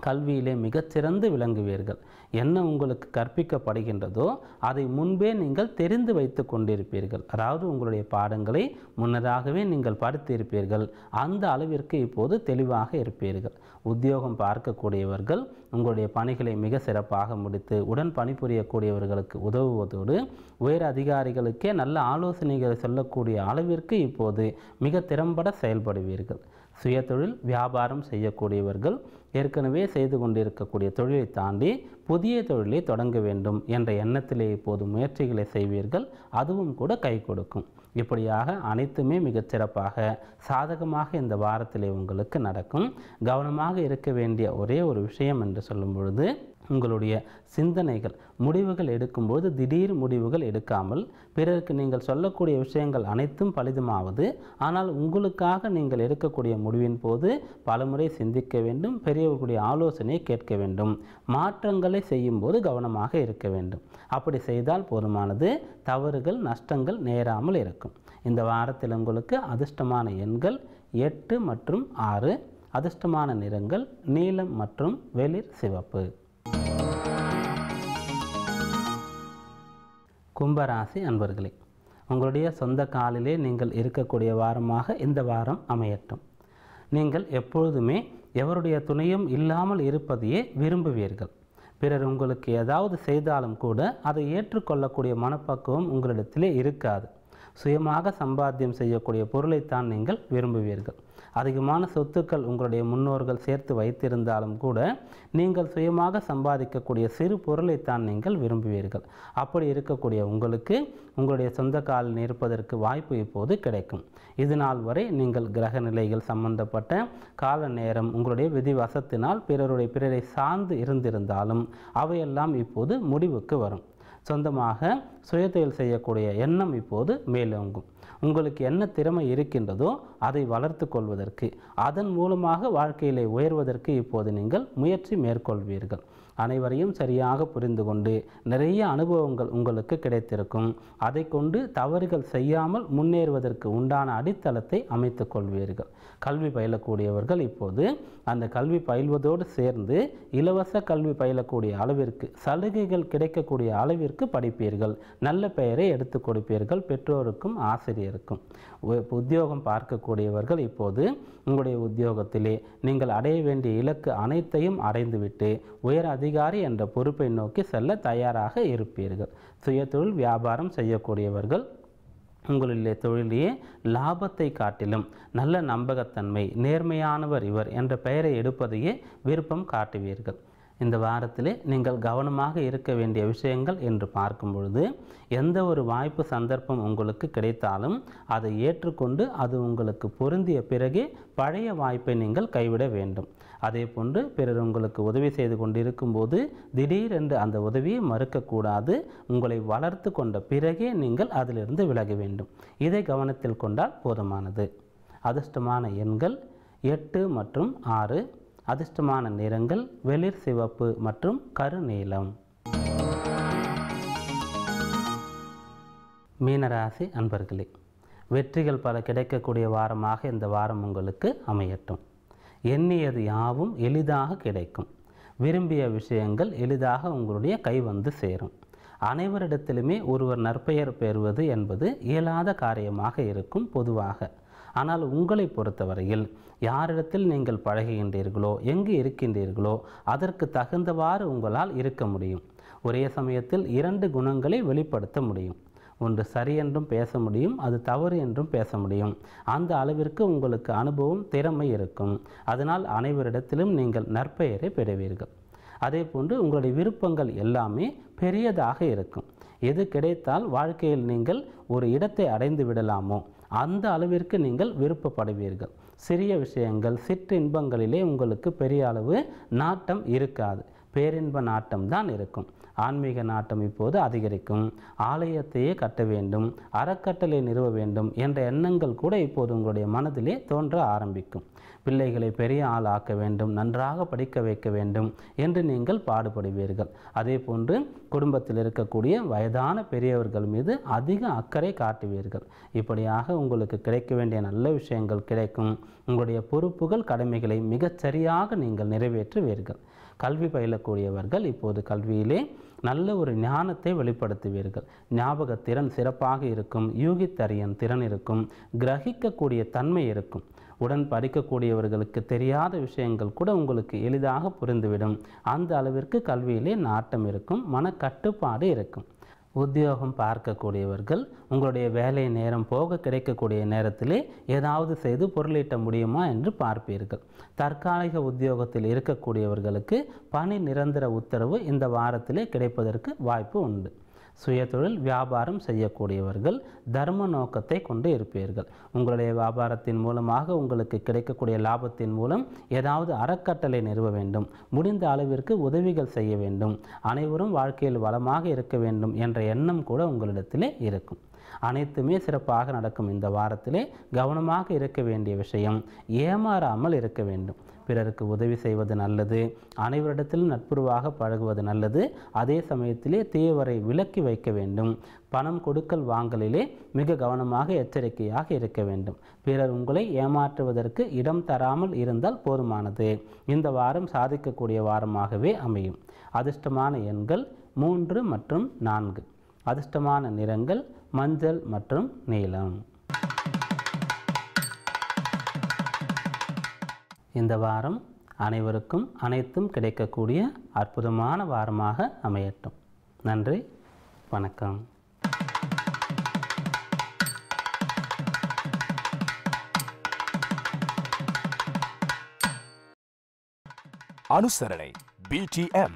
கல்வியிலே மிகச்சிறந்து விளங்குவீர்கள். என்ன உங்களுக்கு கற்பிக்கப்படுகின்றதோ அதை முன்பே நீங்கள் தெரிந்து வைத்து கொண்டிருப்பீர்கள். அதாவது உங்களுடைய பாடங்களை முன்னதாகவே நீங்கள் படித்திருப்பீர்கள். அந்த அளவிற்கு இப்போது தெளிவாக இருப்பீர்கள். உத்தியோகம் பார்க்கக்கூடியவர்கள் உங்களுடைய பணிகளை மிக சிறப்பாக முடித்து உடன் பணிபுரியக்கூடியவர்களுக்கு உதவுவதோடு உயர் அதிகாரிகளுக்கே நல்ல ஆலோசனைகளை சொல்லக்கூடிய அளவிற்கு இப்போது மிக திறம்பட செயல்படுவீர்கள். சுயதொழில் வியாபாரம் செய்யக்கூடியவர்கள் ஏற்கனவே செய்து கொண்டிருக்கக்கூடிய தொழிலை தாண்டி புதிய தொழிலை தொடங்க வேண்டும் என்ற எண்ணத்திலே இப்போது முயற்சிகளை செய்வீர்கள். அதுவும் கூட கை கொடுக்கும். இப்படியாக அனைத்துமே மிகச்சிறப்பாக சாதகமாக இந்த வாரத்திலே உங்களுக்கு நடக்கும். கவனமாக இருக்க வேண்டிய ஒரே ஒரு விஷயம் என்று சொல்லும் பொழுது, உங்களுடைய சிந்தனைகள், முடிவுகள் எடுக்கும்போது திடீர் முடிவுகள் எடுக்காமல் பிறருக்கு நீங்கள் சொல்லக்கூடிய விஷயங்கள் அனைத்தும் பலிதமாவது. ஆனால் உங்களுக்காக நீங்கள் எடுக்கக்கூடிய முடிவின் போது பலமுறை சிந்திக்க வேண்டும். பெரியவர்களுடைய ஆலோசனையை கேட்க வேண்டும். மாற்றங்களை செய்யும் போது கவனமாக இருக்க வேண்டும். அப்படி செய்தால் போதுமானது. தவறுகள், நஷ்டங்கள் நேராமல் இருக்கும். இந்த வாரத்தில் உங்களுக்கு அதிர்ஷ்டமான எண்கள் 8 மற்றும் 6. அதிர்ஷ்டமான நிறங்கள் நீலம் மற்றும் வெளிர் சிவப்பு. கும்பராசி அன்பர்களே, உங்களுடைய சொந்த காலிலே நீங்கள் இருக்கக்கூடிய வாரமாக இந்த வாரம் அமையட்டும். நீங்கள் எப்பொழுதுமே எவருடைய துணையும் இல்லாமல் இருப்பதையே விரும்புவீர்கள். பிறர் உங்களுக்கு ஏதாவது செய்தாலும் கூட அதை ஏற்றுக்கொள்ளக்கூடிய மனப்பக்குவம் உங்களிடத்திலே இருக்காது. சுயமாக சம்பாத்தியம் செய்யக்கூடிய பொருளைத்தான் நீங்கள் விரும்புவீர்கள். அதிகமான சொத்துக்கள் உங்களுடைய முன்னோர்கள் சேர்த்து வைத்திருந்தாலும் கூட நீங்கள் சுயமாக சம்பாதிக்கக்கூடிய சிறு பொருளைத்தான் நீங்கள் விரும்புவீர்கள். அப்படி இருக்கக்கூடிய உங்களுக்கு உங்களுடைய சொந்த காலில் இருப்பதற்கு வாய்ப்பு இப்போது கிடைக்கும். இது நாள் வரை நீங்கள் கிரக நிலைகள் சம்பந்தப்பட்ட கால நேரம் உங்களுடைய விதிவசத்தினால் பிறரை சார்ந்து இருந்திருந்தாலும் அவையெல்லாம் இப்போது முடிவுக்கு வரும். சொந்தமாக சுயதொழில் செய்யக்கூடிய எண்ணம் இப்போது மேலோங்கும். உங்களுக்கு என்ன திறமை இருக்கின்றதோ அதை வளர்த்து கொள்வதற்கு, அதன் மூலமாக வாழ்க்கையிலே உயர்வதற்கு இப்போது நீங்கள் முயற்சி மேற்கொள்வீர்கள். அனைவரையும் சரியாக புரிந்து கொண்டு நிறைய அனுபவங்கள் உங்களுக்கு கிடைத்திருக்கும். அதை கொண்டு தவறுகள் செய்யாமல் முன்னேறுவதற்கு உண்டான அடித்தளத்தை அமைத்து கொள்வீர்கள். கல்வி பயிலக்கூடியவர்கள் இப்போது அந்த கல்வி பயில்வதோடு சேர்ந்து இலவச கல்வி பயிலக்கூடிய அளவிற்கு, சலுகைகள் கிடைக்கக்கூடிய அளவிற்கு படிப்பீர்கள். நல்ல பெயரை எடுத்து கொடுப்பீர்கள் பெற்றோருக்கும் ஆசிரியருக்கும். உத்தியோகம் பார்க்கக்கூடியவர்கள் இப்போது உங்களுடைய உத்தியோகத்திலே நீங்கள் அடைய வேண்டிய இலக்கு அனைத்தையும் அடைந்துவிட்டு உயர் அதிகாரி என்ற பொறுப்பை நோக்கி செல்ல தயாராக இருப்பீர்கள். சுயதொழில் வியாபாரம் செய்யக்கூடியவர்கள் உங்களிலே தொழிலையே லாபத்தை காட்டிலும் நல்ல நம்பகத்தன்மை, நேர்மையானவர் இவர் என்ற பெயரை எடுப்பதையே விருப்பம் காட்டுவீர்கள். இந்த வாரத்திலே நீங்கள் கவனமாக இருக்க வேண்டிய விஷயங்கள் என்று பார்க்கும் பொழுது, எந்த ஒரு வாய்ப்பு சந்தர்ப்பம் உங்களுக்கு கிடைத்தாலும் அதை ஏற்றுக்கொண்டு அது உங்களுக்கு பொருந்திய பிறகே பழைய வாய்ப்பை நீங்கள் கைவிட வேண்டும். அதே போன்று பிறர் உங்களுக்கு உதவி செய்து கொண்டிருக்கும் போது திடீரென்று அந்த உதவியை மறுக்கக்கூடாது. உங்களை வளர்த்து கொண்ட பிறகே நீங்கள் அதிலிருந்து விலக வேண்டும். இதை கவனத்தில் கொண்டால் போதுமானது. அதிர்ஷ்டமான எண்கள் 8 மற்றும் 6. அதிர்ஷ்டமான நிறங்கள் வெளிர் சிவப்பு மற்றும் கருநீலம். மீனராசி அன்பர்களே, வெற்றிகள் பல கிடைக்கக்கூடிய வாரமாக இந்த வாரம் உங்களுக்கு அமையட்டும். எண்ணியது யாவும் எளிதாக கிடைக்கும். விரும்பிய விஷயங்கள் எளிதாக உங்களுடைய கை வந்து சேரும். அனைவரிடத்திலுமே ஒருவர் நற்பெயர் பெறுவது என்பது இயலாத காரியமாக இருக்கும் பொதுவாக. ஆனால் உங்களை பொறுத்தவரையில் யாரிடத்தில் நீங்கள் பழகுகின்றீர்களோ, எங்கு இருக்கின்றீர்களோ அதற்கு தகுந்தவாறு உங்களால் இருக்க முடியும். ஒரே சமயத்தில் 2 குணங்களை வெளிப்படுத்த முடியும். ஒன்று சரி என்றும் பேச முடியும், அது தவறு என்றும் பேச முடியும். அந்த அளவிற்கு உங்களுக்கு அனுபவம், திறமை இருக்கும். அதனால் அனைவரிடத்திலும் நீங்கள் நற்பெயரை பெறுவீர்கள். அதே போன்று உங்களுடைய விருப்பங்கள் எல்லாமே பெரியதாக இருக்கும். எது கிடைத்தால் வாழ்க்கையில் நீங்கள் ஒரு இடத்தை அடைந்து விடலாமோ அந்த அளவிற்கு நீங்கள் விருப்பப்படுவீர்கள். சிறிய விஷயங்கள், சிற்றின்பங்களிலே உங்களுக்கு பெரிய அளவு நாட்டம் இருக்காது. பேரின்ப நாட்டம் தான் இருக்கும். ஆன்மீக நாட்டம் இப்போது அதிகரிக்கும். ஆலயத்தையே கட்ட வேண்டும், அறக்கட்டளை நிறுவ வேண்டும் என்ற எண்ணங்கள் கூட இப்போது உங்களுடைய மனதிலே தோன்ற ஆரம்பிக்கும். பிள்ளைகளை பெரிய ஆள் ஆக்க வேண்டும், நன்றாக படிக்க வைக்க வேண்டும் என்று நீங்கள் பாடுபடுவீர்கள். அதே போன்று குடும்பத்தில் இருக்கக்கூடிய வயதான பெரியவர்கள் மீது அதிக அக்கறை காட்டுவீர்கள். இப்படியாக உங்களுக்கு கிடைக்க வேண்டிய நல்ல விஷயங்கள் கிடைக்கும். உங்களுடைய பொறுப்புகள், கடமைகளை மிகச்சரியாக நீங்கள் நிறைவேற்றுவீர்கள். கல்வி பயிலக்கூடியவர்கள் இப்போது கல்வியிலே நல்ல ஒரு ஞானத்தை வெளிப்படுத்துவீர்கள். ஞாபகத்திறன் சிறப்பாக இருக்கும். யூகித்தறியும் திறன் இருக்கும். கிரகிக்கக்கூடிய தன்மை இருக்கும். உடன் படிக்கக்கூடியவர்களுக்கு தெரியாத விஷயங்கள் கூட உங்களுக்கு எளிதாக புரிந்துவிடும். அந்த அளவிற்கு கல்வியிலே நாட்டம் இருக்கும். மனக்கட்டுப்பாடு இருக்கும். உத்தியோகம் பார்க்கக்கூடியவர்கள் உங்களுடைய வேலை நேரம் போக கிடைக்கக்கூடிய நேரத்திலே ஏதாவது செய்து பொருளீட்ட முடியுமா என்று பார்ப்பீர்கள். தற்காலிக உத்தியோகத்தில் இருக்கக்கூடியவர்களுக்கு பணி நிரந்தர உத்தரவு இந்த வாரத்திலே கிடைப்பதற்கு வாய்ப்பு உண்டு. சுயதொழில் வியாபாரம் செய்யக்கூடியவர்கள் தர்ம நோக்கத்தை கொண்டு இருப்பீர்கள். உங்களுடைய வியாபாரத்தின் மூலமாக உங்களுக்கு கிடைக்கக்கூடிய லாபத்தின் மூலம் ஏதாவது அறக்கட்டளை நிறுவ வேண்டும். முடிந்த அளவிற்கு உதவிகள் செய்ய வேண்டும். அனைவரும் வாழ்க்கையில் வளமாக இருக்க வேண்டும் என்ற எண்ணம் கூட உங்களிடத்திலே இருக்கும். அனைத்துமே சிறப்பாக நடக்கும். இந்த வாரத்திலே கவனமாக இருக்க வேண்டிய விஷயம், ஏமாறாமல் இருக்க வேண்டும். பிறருக்கு உதவி செய்வது நல்லது. அனைவரிடத்திலும் நட்புறவாக பழகுவது நல்லது. அதே சமயத்திலே தீயவரை விலக்கி வைக்க வேண்டும். பணம் கொடுக்கல் வாங்கலிலே மிக கவனமாக எச்சரிக்கையாக இருக்க வேண்டும். பிறர் உங்களை ஏமாற்றுவதற்கு இடம் தராமல் இருந்தால் போதுமானது. இந்த வாரம் சாதிக்கக்கூடிய வாரமாகவே அமையும். அதிர்ஷ்டமான எண்கள் 3 மற்றும் 4. அதிர்ஷ்டமான நிறங்கள் மஞ்சள் மற்றும் நீலம். இந்த வாரம் அனைவருக்கும் அனைத்தும் கிடைக்கக்கூடிய அற்புதமான வாரமாக அமையட்டும். நன்றி, வணக்கம். ಅನುಸರಣೆ BTM